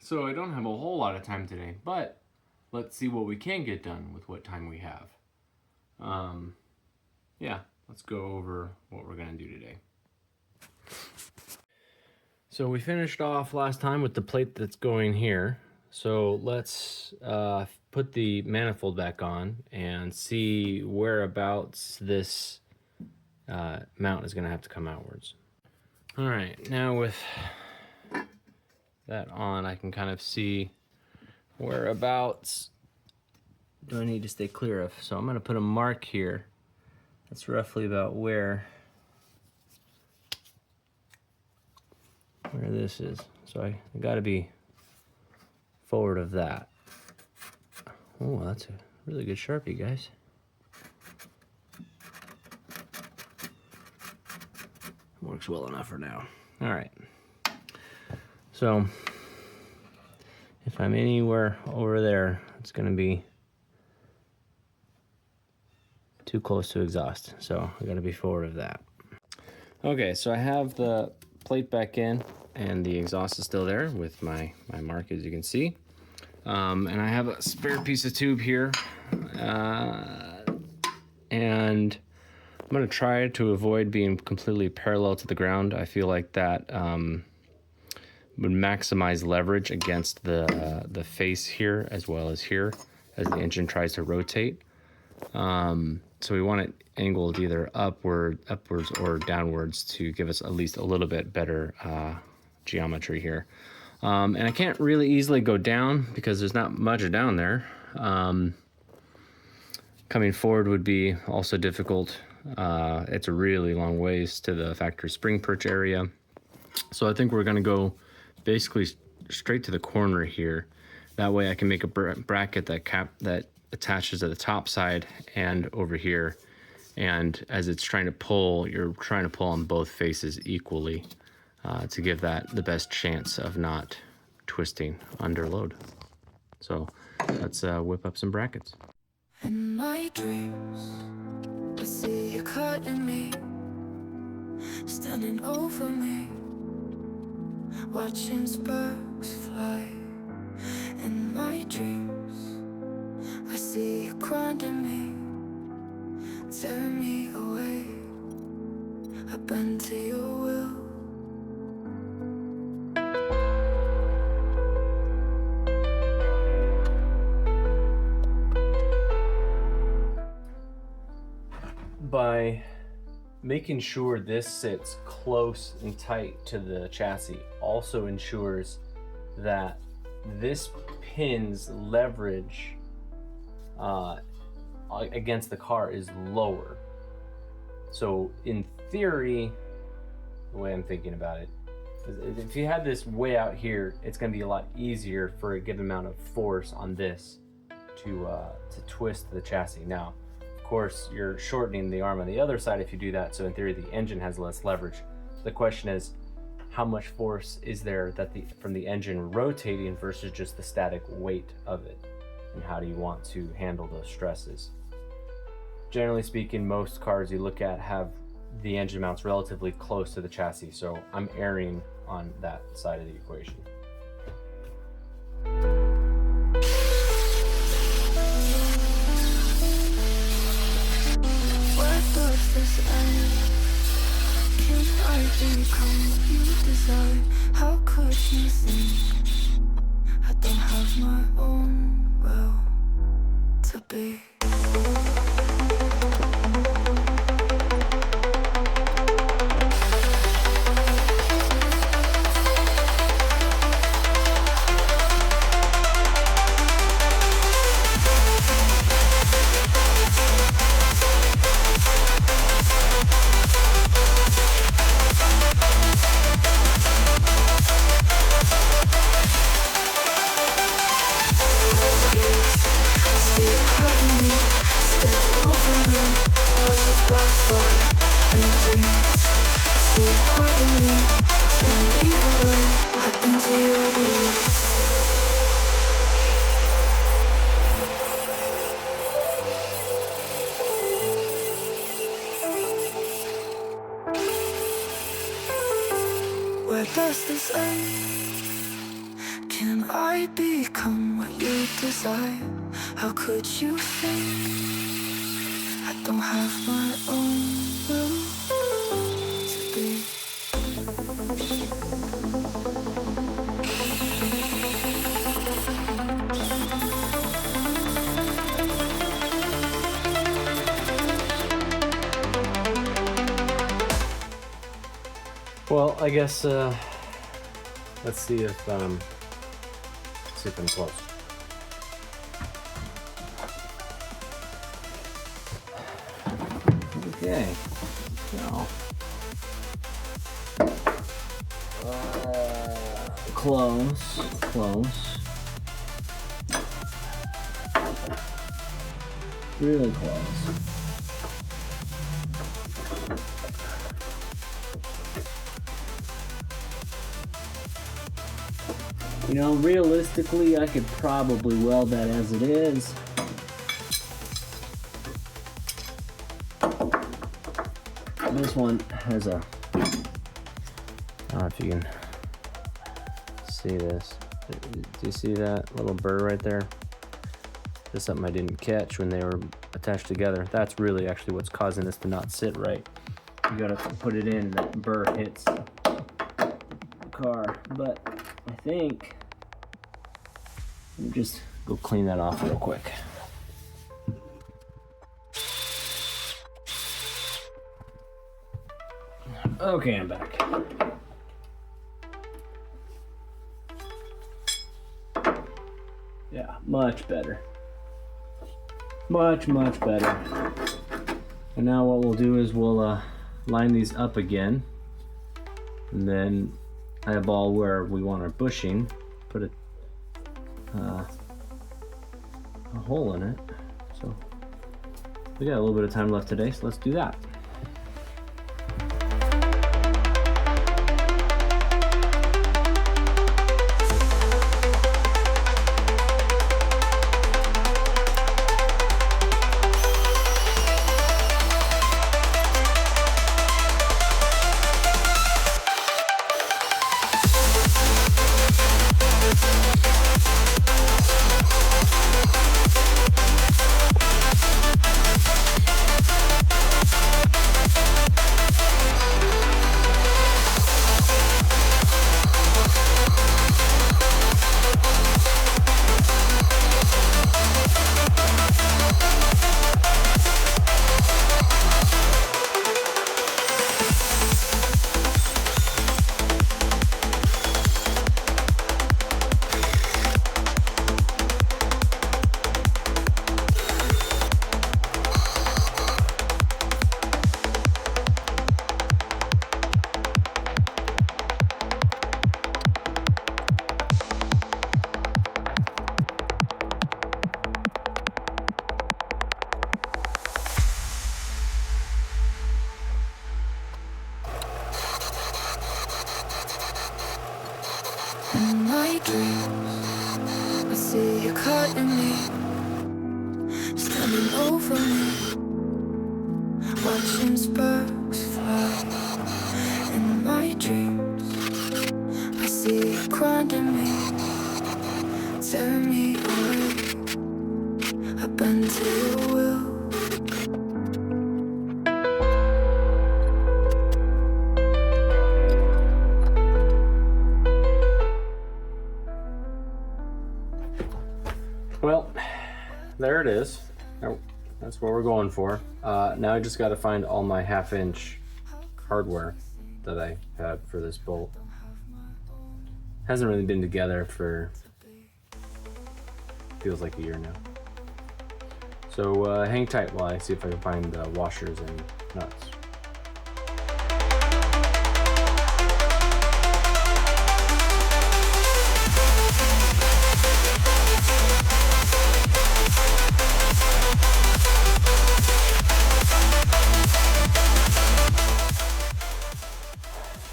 So I don't have a whole lot of time today, but let's see what we can get done with what time we have. Yeah, let's go over what we're gonna do today. So we finished off last time with the plate that's going here. So let's put the manifold back on and see whereabouts this mount is gonna have to come outwards. All right, now with that on, I can kind of see whereabouts do I need to stay clear of. So I'm gonna put a mark here. That's roughly about where this is. So I gotta be forward of that. Oh, that's a really good Sharpie, guys. Works well enough for now. All right. So if I'm anywhere over there, it's gonna be too close to exhaust. So I gotta be forward of that. Okay, so I have the plate back in and the exhaust is still there with my mark, as you can see. And I have a spare piece of tube here. And I'm gonna try to avoid being completely parallel to the ground. I feel like that would maximize leverage against the face here as well as here as the engine tries to rotate. So we want it angled either upwards or downwards to give us at least a little bit better geometry here. And I can't really easily go down because there's not much down there. Coming forward would be also difficult. It's a really long ways to the factory spring perch area. So I think we're gonna go basically straight to the corner here. That way I can make a bracket that attaches to the top side and over here. And as it's trying to pull, you're trying to pull on both faces equally to give that the best chance of not twisting under load. So let's whip up some brackets. In my dreams, I see you cutting me, standing over me, watching sparks fly. In my dreams, I see you grinding me, tearing me away. I bend to your will. By making sure this sits close and tight to the chassis also ensures that this pin's leverage against the car is lower. So in theory, the way I'm thinking about it is if you had this way out here, it's going to be a lot easier for a given amount of force on this to twist the chassis. Now, of course, you're shortening the arm on the other side if you do that, so in theory the engine has less leverage. The question is, how much force is there that from the engine rotating versus just the static weight of it? And how do you want to handle those stresses? Generally speaking, most cars you look at have the engine mounts relatively close to the chassis, so I'm erring on that side of the equation. This end, can I become you desire? How could you think I don't have my own will to be? Where does this end? Can Can I become what you desire? How could you think I don't have my own will to be? Well, I guess let's see if I'm close. Okay, so close, really close. You know, realistically, I could probably weld that as it is. This one has a, I don't know if you can see this. Do you see that little burr right there? Just something I didn't catch when they were attached together. That's really actually what's causing this to not sit right. You gotta put it in, that burr hits the car. But I think, let me just go clean that off real quick. Okay, I'm back. Yeah, much better. Much better. And now what we'll do is we'll line these up again, and then eyeball where we want our bushing, put a hole in it. So we got a little bit of time left today, so let's do that. In my dreams, I see you cutting me, standing over me, watching sparks fly. In my dreams, I see you grinding me, tearing me away. I bend to your will. Well, there it is. Oh, that's what we're going for. Now I just got to find all my 1/2-inch hardware that I had for this bolt. Hasn't really been together for, feels like a year now. So hang tight while I see if I can find washers and nuts.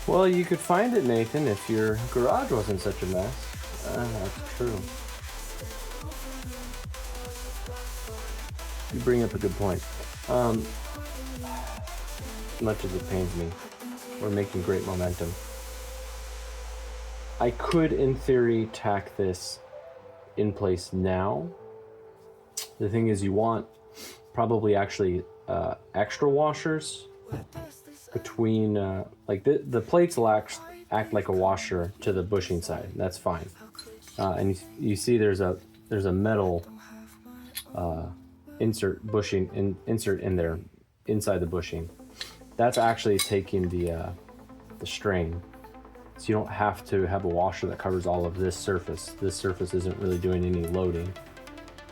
Well, you could find it, Nathan, if your garage wasn't such a mess. That's true. You bring up a good point. As much as it pains me, we're making great momentum. I could, in theory, tack this in place now. The thing is, you want probably actually extra washers between, like the plates will act like a washer to the bushing side. That's fine. And you see there's a metal insert in there inside the bushing. That's actually taking the strain. So you don't have to have a washer that covers all of this surface. This surface isn't really doing any loading.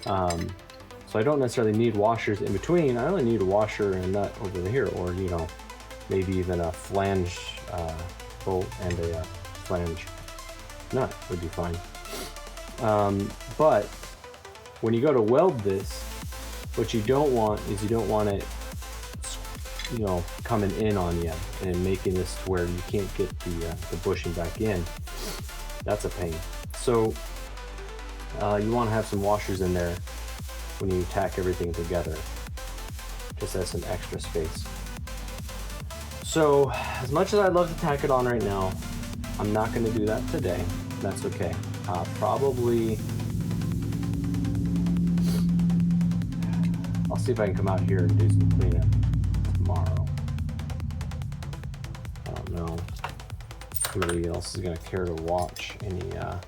So I don't necessarily need washers in between. I only need a washer and nut over here, or maybe even a flange bolt and a flange nut would be fine. But when you go to weld this, what you don't want is you don't want it coming in on you and making this to where you can't get the bushing back in. That's a pain. So you want to have some washers in there when you tack everything together, just as some extra space. So as much as I'd love to tack it on right now, I'm not going to do that today. That's okay. Probably I'll see if I can come out here and do some cleanup tomorrow. I don't know if anybody else is going to care to watch any yeah,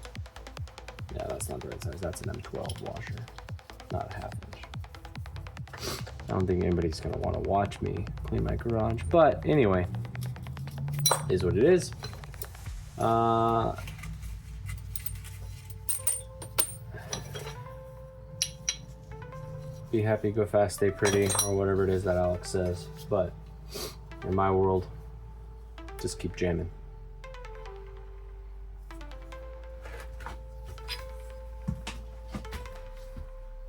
that's not the right size. That's an M12 washer, not a 1/2 inch. I don't think anybody's going to want to watch me clean my garage, but anyway, is what it is. Be happy, go fast, stay pretty, or whatever it is that Alex says. But in my world, just keep jamming.